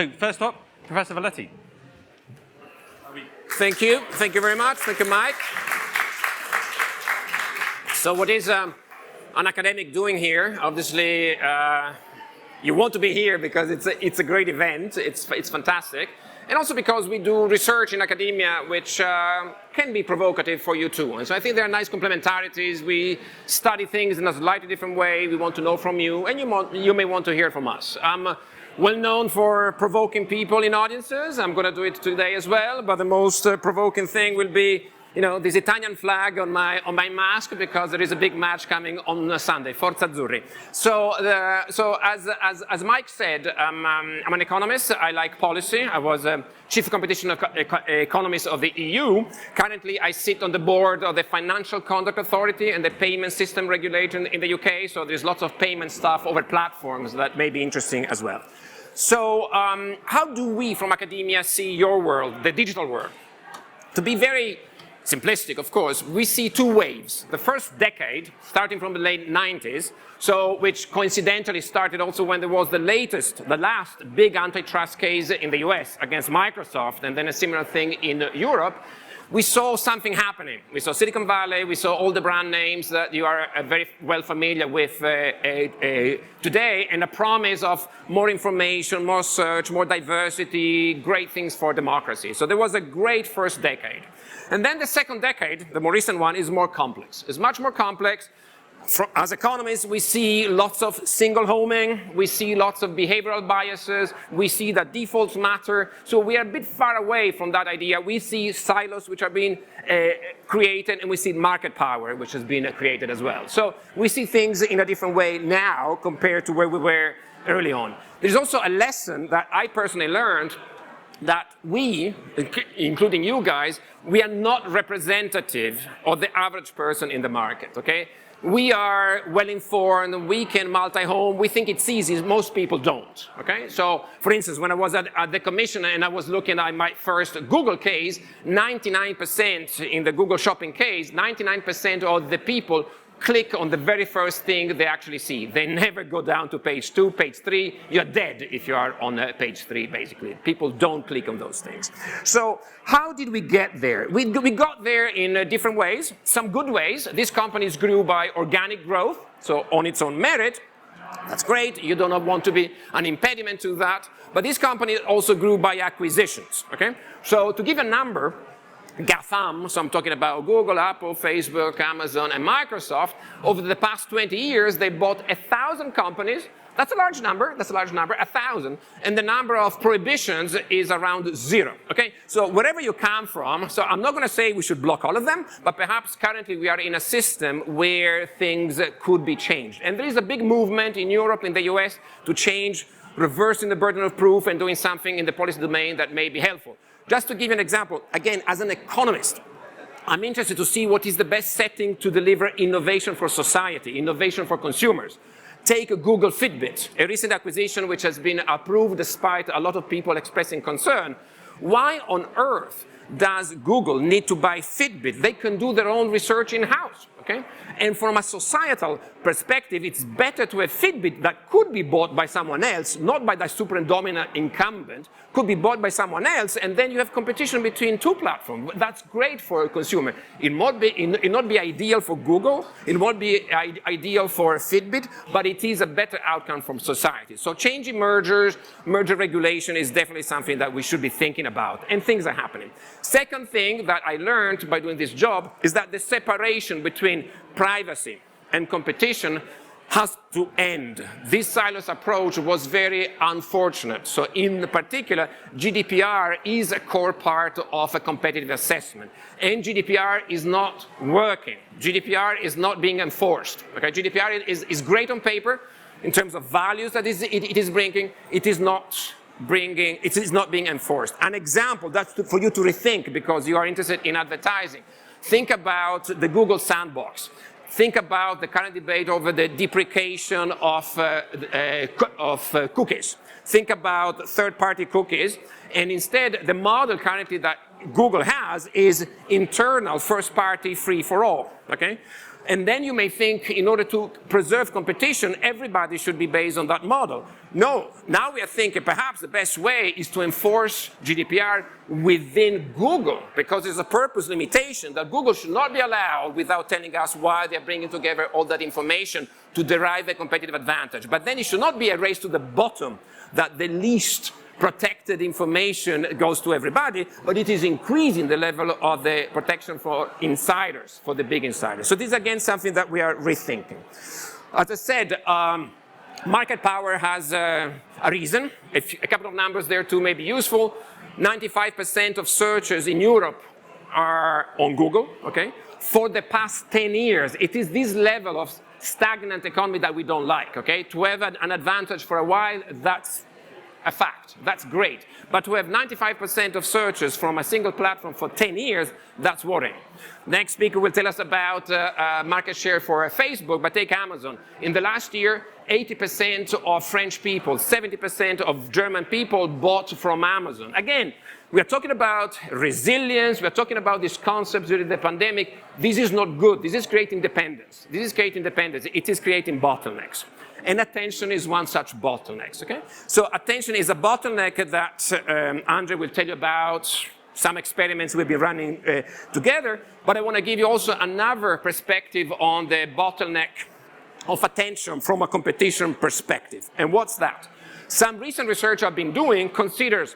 So first up, Professor Valletti. Thank you. Thank you very much. Thank you, Mike. So what is an academic doing here? Obviously, you want to be here because it's a great event. It's fantastic. And also because we do research in academia which can be provocative for you too. And so I think there are nice complementarities. We study things in a slightly different way. We want to know from you, and you may want to hear from us. I'm well known for provoking people in audiences. I'm going to do it today as well, but the most provoking thing will be, you know, this Italian flag on my mask, because there is a big match coming on Sunday, Forza Azzurri. So as Mike said, I'm an economist. I like policy. I was chief competition economist of the EU. Currently, I sit on the board of the Financial Conduct Authority and the Payment System Regulator in the UK. So there's lots of payment stuff over platforms that may be interesting as well. So how do we from academia see your world, the digital world? To be very simplistic, of course, we see two waves. The first decade, starting from the late 90s, which coincidentally started also when there was the last big antitrust case in the US against Microsoft, and then a similar thing in Europe, we saw something happening. We saw Silicon Valley, we saw all the brand names that you are very well familiar with today, and a promise of more information, more search, more diversity, great things for democracy. So there was a great first decade. And then the second decade, the more recent one, is more complex. It's much more complex. As economists, we see lots of single homing, we see lots of behavioral biases, we see that defaults matter. So we are a bit far away from that idea. We see silos which are being created, and we see market power which has been created as well. So we see things in a different way now compared to where we were early on. There's also a lesson that I personally learned, that we, including you guys, we are not representative of the average person in the market, okay? We are well-informed, we can multi-home, we think it's easy, most people don't, okay? So, for instance, when I was at the commission and I was looking at my first Google case, 99% in the Google shopping case, 99% of the people click on the very first thing they actually see. They never go down to page 2, page 3. You're dead if you are on page 3, basically. People don't click on those things. So how did we get there? We got there in different ways, some good ways. These companies grew by organic growth, so on its own merit. That's great. You do not want to be an impediment to that. But these companies also grew by acquisitions, okay? So to give a number, GAFAM, so I'm talking about Google, Apple, Facebook, Amazon, and Microsoft, over the past 20 years, they bought 1,000 companies. That's a large number, 1,000. And the number of prohibitions is around 0, okay? So wherever you come from, so I'm not going to say we should block all of them, but perhaps currently we are in a system where things could be changed. And there is a big movement in Europe, in the US, to change, reversing the burden of proof and doing something in the policy domain that may be helpful. Just to give you an example, again, as an economist, I'm interested to see what is the best setting to deliver innovation for society, innovation for consumers. Take a Google Fitbit, a recent acquisition which has been approved despite a lot of people expressing concern. Why on earth does Google need to buy Fitbit? They can do their own research in-house, okay? And from a societal perspective, it's better to have Fitbit that could be bought by someone else, not by the super and dominant incumbent, could be bought by someone else, and then you have competition between two platforms. That's great for a consumer. It not be ideal for Google, it won't be ideal for Fitbit, but it is a better outcome from society. So changing merger regulation is definitely something that we should be thinking about, and things are happening. Second thing that I learned by doing this job is that the separation between privacy and competition has to end. This silos approach was very unfortunate. So in particular, GDPR is a core part of a competitive assessment. And GDPR is not working. GDPR is not being enforced. Okay? GDPR is great on paper in terms of values that it is bringing. It is not being enforced. An example, that's for you to rethink because you are interested in advertising. Think about the Google sandbox. Think about the current debate over the deprecation of cookies. Think about third-party cookies. And instead, the model currently that Google has is internal, first-party, free-for-all. Okay? And then you may think, in order to preserve competition, everybody should be based on that model. No, now we are thinking perhaps the best way is to enforce GDPR within Google, because there's a purpose limitation that Google should not be allowed without telling us why they're bringing together all that information to derive a competitive advantage. But then it should not be a race to the bottom, that the least protected information goes to everybody, but it is increasing the level of the protection for insiders, for the big insiders. So this is again something that we are rethinking. As I said, market power has a reason. A couple of numbers there too may be useful. 95% of searches in Europe are on Google, okay? For the past 10 years, it is this level of stagnant economy that we don't like, okay? To have an advantage for a while, that's a fact. That's great. But to have 95% of searches from a single platform for 10 years, that's worrying. Next speaker will tell us about market share for Facebook, but take Amazon. In the last year, 80% of French people, 70% of German people bought from Amazon. Again, we are talking about resilience. We are talking about these concepts during the pandemic. This is not good. This is creating dependence. This is creating dependence. It is creating bottlenecks. And attention is one such bottleneck, okay? So attention is a bottleneck that Andre will tell you about, some experiments we'll be running together, but I want to give you also another perspective on the bottleneck of attention from a competition perspective. And what's that? Some recent research I've been doing considers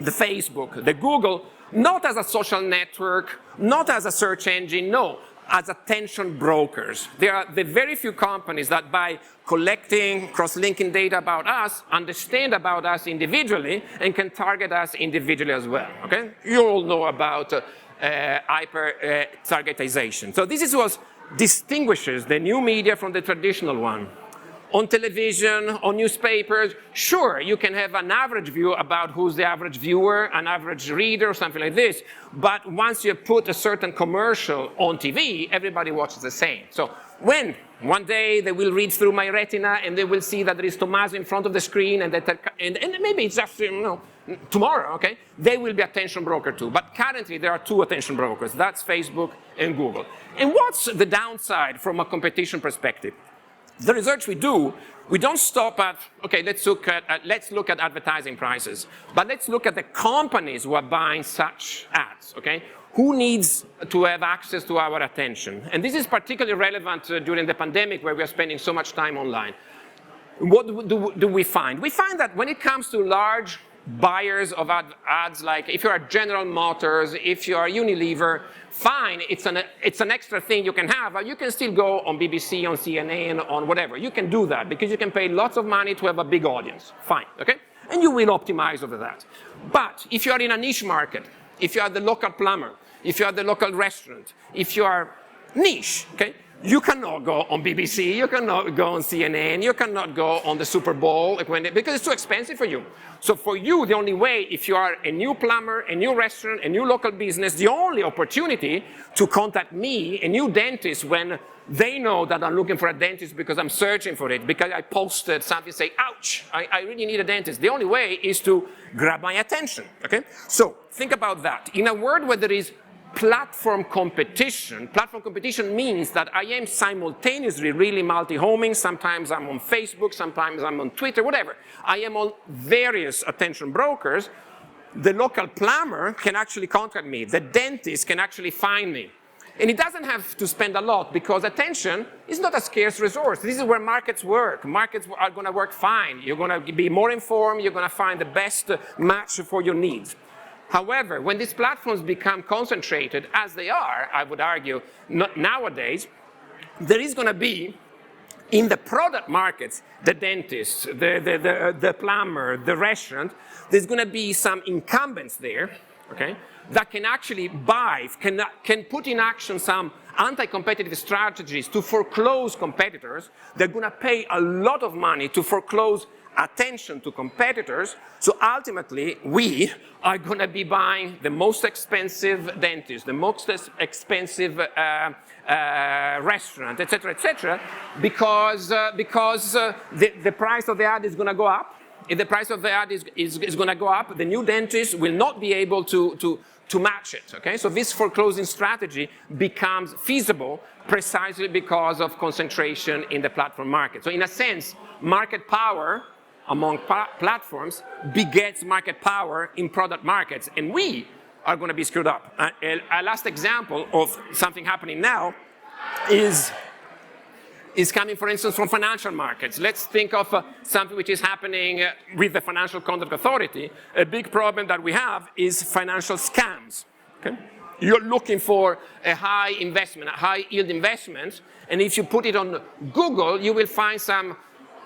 the Facebook, the Google, not as a social network, not as a search engine, no, as attention brokers. There are the very few companies that by collecting, cross-linking data about us, understand about us individually and can target us individually as well, okay? You all know about hyper-targetization. So this is what distinguishes the new media from the traditional one. On television, on newspapers, sure, you can have an average view about who's the average viewer, an average reader, or something like this. But once you put a certain commercial on TV, everybody watches the same. So when one day they will read through my retina and they will see that there is Tommaso in front of the screen and maybe it's just, tomorrow, okay, they will be attention broker too. But currently there are two attention brokers. That's Facebook and Google. And what's the downside from a competition perspective? The research we do, we don't stop at, okay, let's look at advertising prices, but let's look at the companies who are buying such ads, okay? Who needs to have access to our attention? And this is particularly relevant during the pandemic where we are spending so much time online. What do we find? We find that when it comes to large buyers of ads, like if you are General Motors, if you are Unilever, fine, it's an extra thing you can have, but you can still go on BBC, on CNN, on whatever. You can do that because you can pay lots of money to have a big audience. Fine, okay? And you will optimize over that. But if you are in a niche market, if you are the local plumber, if you are the local restaurant, if you are niche, okay? You cannot go on BBC, you cannot go on CNN, you cannot go on the Super Bowl because it's too expensive for you. So for you, the only way, if you are a new plumber, a new restaurant, a new local business, the only opportunity to contact me, a new dentist, when they know that I'm looking for a dentist because I'm searching for it, because I posted something say, ouch, I really need a dentist. The only way is to grab my attention, okay? So think about that. In a world where there is platform competition means that I am simultaneously really multi-homing. Sometimes I'm on Facebook, sometimes I'm on Twitter, whatever. I am on various attention brokers. The local plumber can actually contact me. The dentist can actually find me. And it doesn't have to spend a lot because attention is not a scarce resource. This is where markets work. Markets are going to work fine. You're going to be more informed. You're going to find the best match for your needs. However, when these platforms become concentrated, as they are, I would argue, nowadays, there is going to be, in the product markets, the dentist, the plumber, the restaurant, there's going to be some incumbents there, okay, that can actually buy, can put in action some anti-competitive strategies to foreclose competitors. They're going to pay a lot of money to foreclose attention to competitors, so ultimately we are going to be buying the most expensive dentist, the most expensive restaurant, etc., because the price of the ad is going to go up. If the price of the ad is going to go up, the new dentist will not be able to to match it, okay? So this foreclosing strategy becomes feasible precisely because of concentration in the platform market. So in a sense, market power among platforms begets market power in product markets, and we are going to be screwed up. A last example of something happening now is coming, for instance, from financial markets. Let's think of something which is happening with the Financial Conduct Authority. A big problem that we have is financial scams. Okay? You're looking for a high investment, a high yield investment, and if you put it on Google, you will find some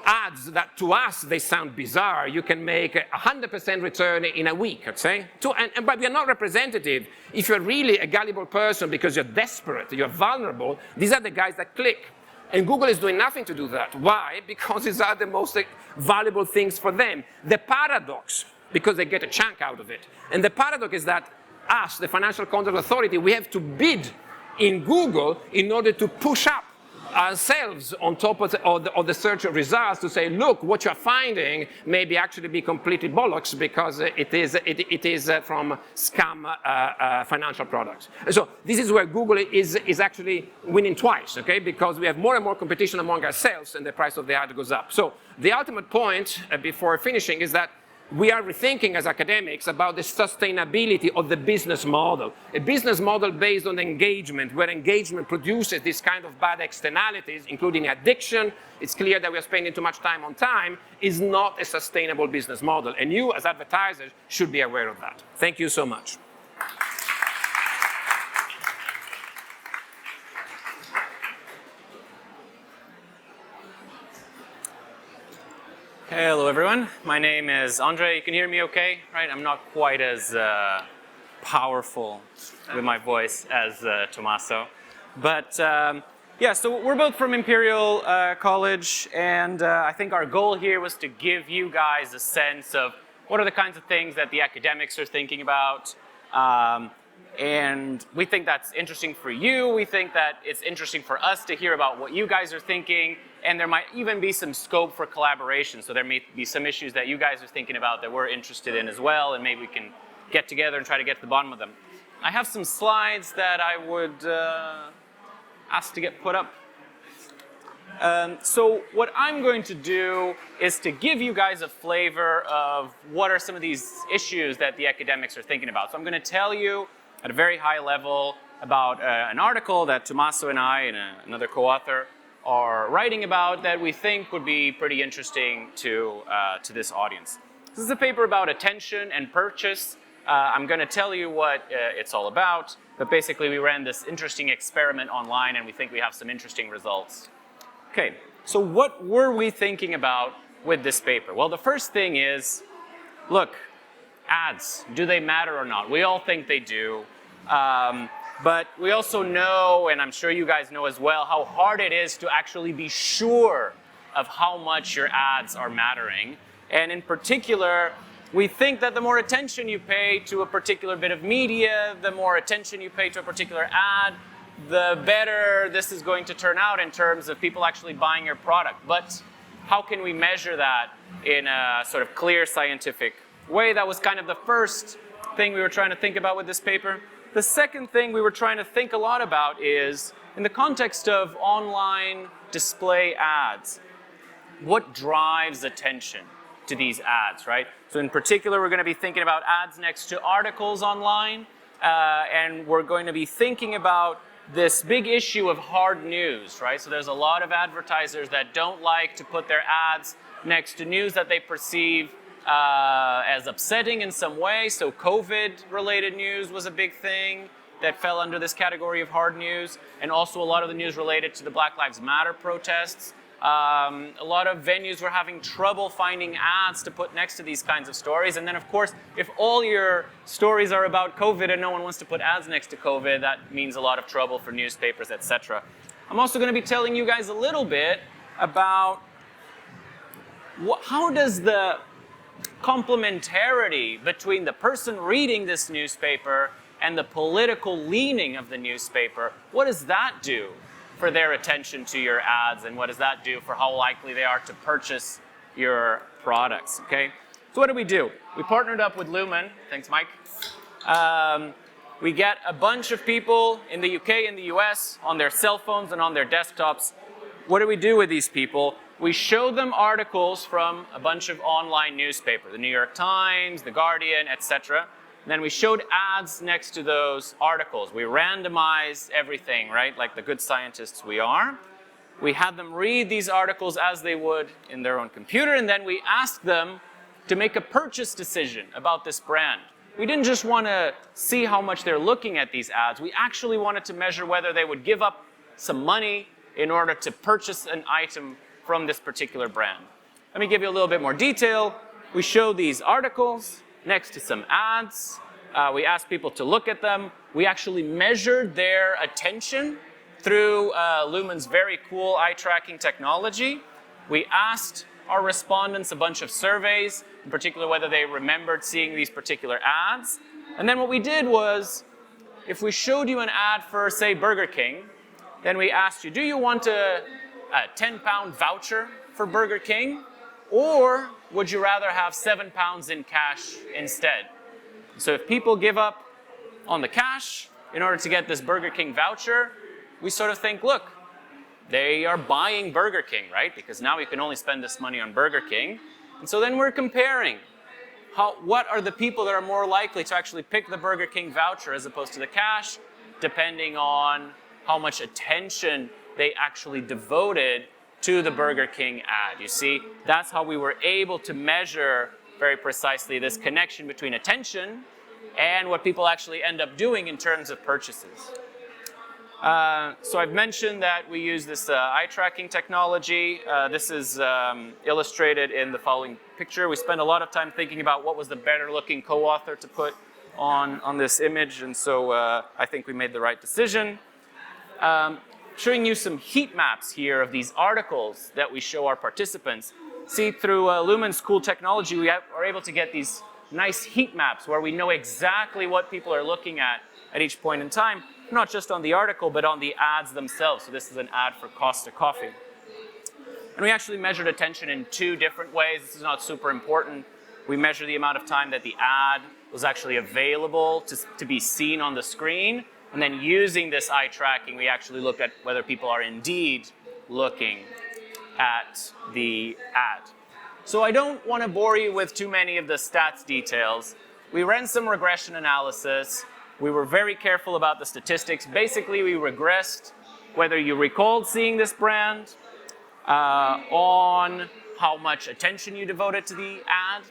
ads that to us, they sound bizarre. You can make 100% return in a week, okay? But we are not representative. If you're really a gullible person because you're desperate, you're vulnerable, these are the guys that click. And Google is doing nothing to do that. Why? Because these are the most valuable things for them. The paradox, because they get a chunk out of it. And the paradox is that us, the Financial Conduct Authority, we have to bid in Google in order to push up ourselves on top of the search results to say, look, what you're finding may be actually be completely bollocks because it is from scam financial products. And so this is where Google is actually winning twice, okay? Because we have more and more competition among ourselves and the price of the ad goes up. So the ultimate point before finishing is that we are rethinking as academics about the sustainability of the business model. A business model based on engagement, where engagement produces this kind of bad externalities, including addiction. It's clear that we are spending too much time on time, is not a sustainable business model. And you, as advertisers, should be aware of that. Thank you so much. Hello, everyone. My name is Andre. You can hear me okay, right? I'm not quite as powerful with my voice as Tommaso. But yeah, so we're both from Imperial College, and I think our goal here was to give you guys a sense of what are the kinds of things that the academics are thinking about. And we think that's interesting for you. We think that it's interesting for us to hear about what you guys are thinking. And there might even be some scope for collaboration. So there may be some issues that you guys are thinking about that we're interested in as well, and maybe we can get together and try to get to the bottom of them. I have some slides that I would ask to get put up. So what I'm going to do is to give you guys a flavor of what are some of these issues that the academics are thinking about. So I'm going to tell you at a very high level about an article that Tommaso and I and another co-author are writing about that we think would be pretty interesting to this audience. This is a paper about attention and purchase. I'm going to tell you what it's all about, but basically we ran this interesting experiment online and we think we have some interesting results. Okay, so what were we thinking about with this paper? Well, the first thing is, look, ads, do they matter or not? We all think they do. But we also know, and I'm sure you guys know as well, how hard it is to actually be sure of how much your ads are mattering. And in particular, we think that the more attention you pay to a particular bit of media, the more attention you pay to a particular ad, the better this is going to turn out in terms of people actually buying your product. But how can we measure that in a sort of clear scientific way? That was kind of the first thing we were trying to think about with this paper. The second thing we were trying to think a lot about is, in the context of online display ads, what drives attention to these ads, right? So in particular, we're going to be thinking about ads next to articles online, and we're going to be thinking about this big issue of hard news, right? So there's a lot of advertisers that don't like to put their ads next to news that they perceive as upsetting in some way. So COVID-related news was a big thing that fell under this category of hard news, and also a lot of the news related to the Black Lives Matter protests. A lot of venues were having trouble finding ads to put next to these kinds of stories. And then, of course, if all your stories are about COVID and no one wants to put ads next to COVID, that means a lot of trouble for newspapers, etc. I'm also going to be telling you guys a little bit about how does the complementarity between the person reading this newspaper and the political leaning of the newspaper, what does that do for their attention to your ads, and what does that do for how likely they are to purchase your products, okay? So what did we do? We partnered up with Lumen, thanks Mike, we get a bunch of people in the UK and the US on their cell phones and on their desktops. What do we do with these people? We show them articles from a bunch of online newspapers, the New York Times, the Guardian, etc. Then we showed ads next to those articles. We randomized everything, right? Like the good scientists we are. We had them read these articles as they would in their own computer, and then we asked them to make a purchase decision about this brand. We didn't just want to see how much they're looking at these ads. We actually wanted to measure whether they would give up some money in order to purchase an item from this particular brand. Let me give you a little bit more detail. We showed these articles next to some ads. We asked people to look at them. We actually measured their attention through Lumen's very cool eye tracking technology. We asked our respondents a bunch of surveys, in particular whether they remembered seeing these particular ads. And then what we did was, if we showed you an ad for, say, Burger King, then we asked you, do you want a 10-pound voucher for Burger King? Or would you rather have £7 in cash instead? So if people give up on the cash in order to get this Burger King voucher, we sort of think, look, they are buying Burger King, right? Because now we can only spend this money on Burger King. And so then we're comparing what are the people that are more likely to actually pick the Burger King voucher as opposed to the cash, depending on how much attention they actually devoted to the Burger King ad. You see, that's how we were able to measure very precisely this connection between attention and what people actually end up doing in terms of purchases. So I've mentioned that we use this eye tracking technology. This is illustrated in the following picture. We spent a lot of time thinking about what was the better looking co-author to put on this image, and so I think we made the right decision. Showing you some heat maps here of these articles that we show our participants. See, through Lumen's cool technology, we are able to get these nice heat maps where we know exactly what people are looking at each point in time, not just on the article, but on the ads themselves. So this is an ad for Costa Coffee. And we actually measured attention in two different ways. This is not super important. We measure the amount of time that the ad was actually available to be seen on the screen. And then using this eye tracking, we actually looked at whether people are indeed looking at the ad. So I don't want to bore you with too many of the stats details. We ran some regression analysis. We were very careful about the statistics. Basically, we regressed whether you recalled seeing this brand, on how much attention you devoted to the ad,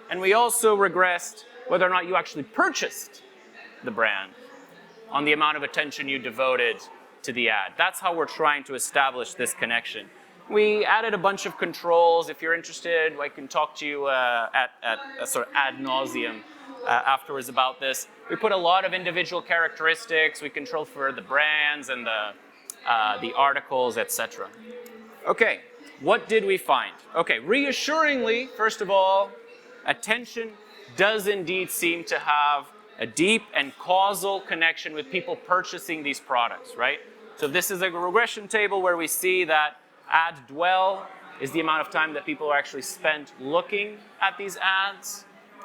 and we also regressed whether or not you actually purchased the brand on the amount of attention you devoted to the ad. That's how we're trying to establish this connection. We added a bunch of controls. If you're interested, I can talk to you at sort of ad nauseum afterwards about this. We put a lot of individual characteristics. We controlled for the brands and the articles, etc. Okay, what did we find? Okay, reassuringly, first of all, attention does indeed seem to have a deep and causal connection with people purchasing these products, right? So this is a regression table where we see that ad dwell is the amount of time that people are actually spent looking at these ads,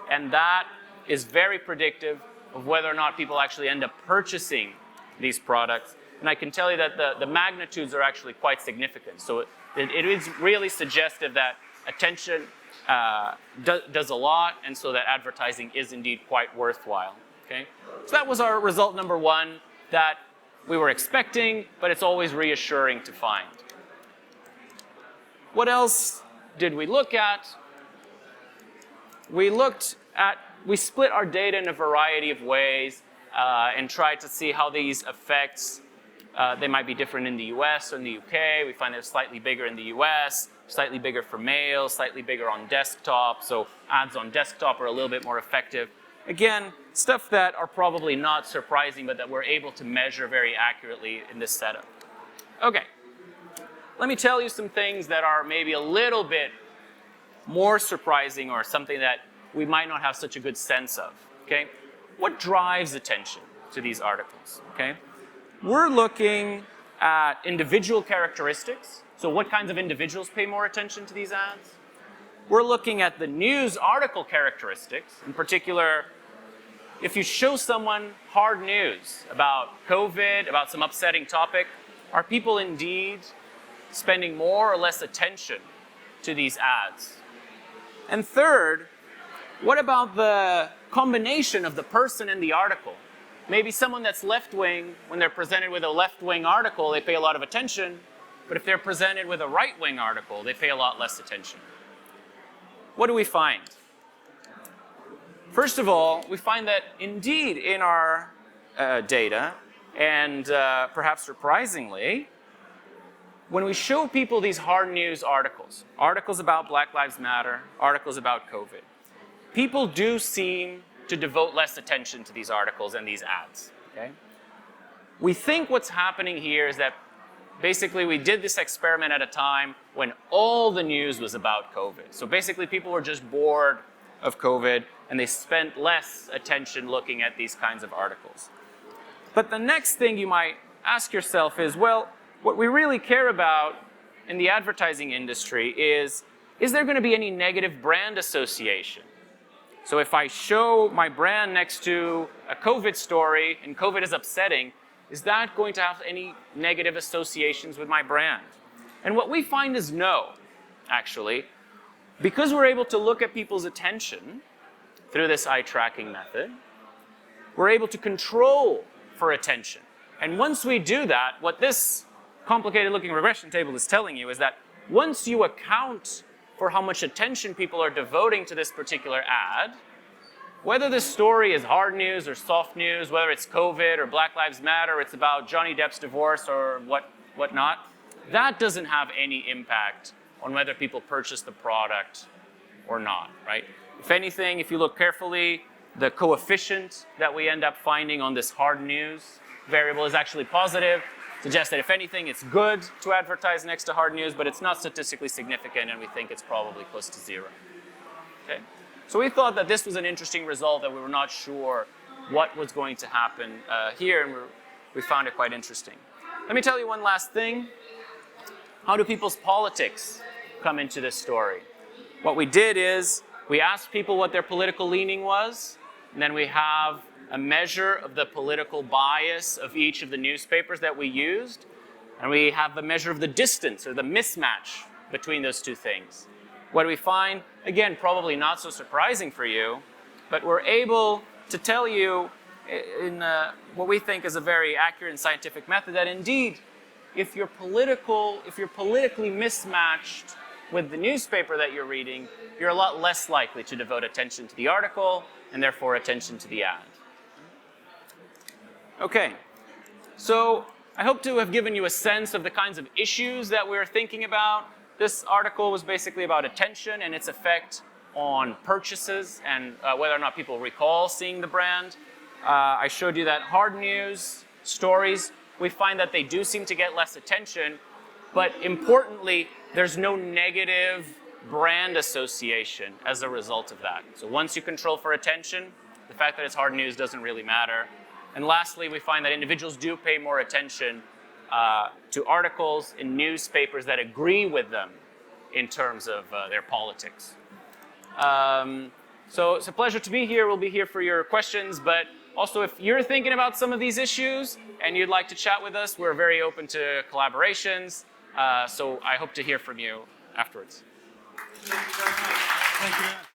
and that is very predictive of whether or not people actually end up purchasing these products. And I can tell you that the magnitudes are actually quite significant. So it is really suggestive that attention does a lot, and so that advertising is indeed quite worthwhile. Okay? So that was our result number one that we were expecting, but it's always reassuring to find. What else did we look at? We split our data in a variety of ways and tried to see how these effects, they might be different in the US or in the UK. We find they're slightly bigger in the US, slightly bigger for males, slightly bigger on desktop. So ads on desktop are a little bit more effective. Again, stuff that are probably not surprising, but that we're able to measure very accurately in this setup. Okay, let me tell you some things that are maybe a little bit more surprising or something that we might not have such a good sense of, okay? What drives attention to these articles, okay? We're looking at individual characteristics. So what kinds of individuals pay more attention to these ads? We're looking at the news article characteristics, in particular, if you show someone hard news about COVID, about some upsetting topic, are people indeed spending more or less attention to these ads? And third, what about the combination of the person and the article? Maybe someone that's left-wing, when they're presented with a left-wing article, they pay a lot of attention, but if they're presented with a right-wing article, they pay a lot less attention. What do we find? First of all, we find that indeed in our data, and perhaps surprisingly, when we show people these hard news articles, articles about Black Lives Matter, articles about COVID, people do seem to devote less attention to these articles and these ads. Okay? We think what's happening here is that basically we did this experiment at a time when all the news was about COVID. So basically people were just bored of COVID and they spent less attention looking at these kinds of articles. But the next thing you might ask yourself is, well, what we really care about in the advertising industry is there going to be any negative brand association? So if I show my brand next to a COVID story and COVID is upsetting, is that going to have any negative associations with my brand? And what we find is no, actually. Because we're able to look at people's attention through this eye tracking method, we're able to control for attention. And once we do that, what this complicated looking regression table is telling you is that once you account for how much attention people are devoting to this particular ad, whether this story is hard news or soft news, whether it's COVID or Black Lives Matter, or it's about Johnny Depp's divorce or whatnot, that doesn't have any impact on whether people purchase the product or not, right? If anything, if you look carefully, the coefficient that we end up finding on this hard news variable is actually positive, suggests that if anything, it's good to advertise next to hard news, but it's not statistically significant, and we think it's probably close to zero. Okay? So we thought that this was an interesting result, that we were not sure what was going to happen here, and we found it quite interesting. Let me tell you one last thing. How do people's politics come into this story? What we did is we asked people what their political leaning was, and then we have a measure of the political bias of each of the newspapers that we used, and we have a measure of the distance or the mismatch between those two things. What do we find? Again, probably not so surprising for you, but we're able to tell you in what we think is a very accurate and scientific method that indeed, if you're politically mismatched with the newspaper that you're reading, you're a lot less likely to devote attention to the article and therefore attention to the ad. Okay, so I hope to have given you a sense of the kinds of issues that we're thinking about. This article was basically about attention and its effect on purchases and whether or not people recall seeing the brand. I showed you that hard news stories, we find that they do seem to get less attention, but importantly, there's no negative brand association as a result of that. So once you control for attention, the fact that it's hard news doesn't really matter. And lastly, we find that individuals do pay more attention to articles in newspapers that agree with them in terms of their politics. So it's a pleasure to be here. We'll be here for your questions, but also if you're thinking about some of these issues and you'd like to chat with us, we're very open to collaborations. So I hope to hear from you afterwards. Thank you very much. Thank you very much.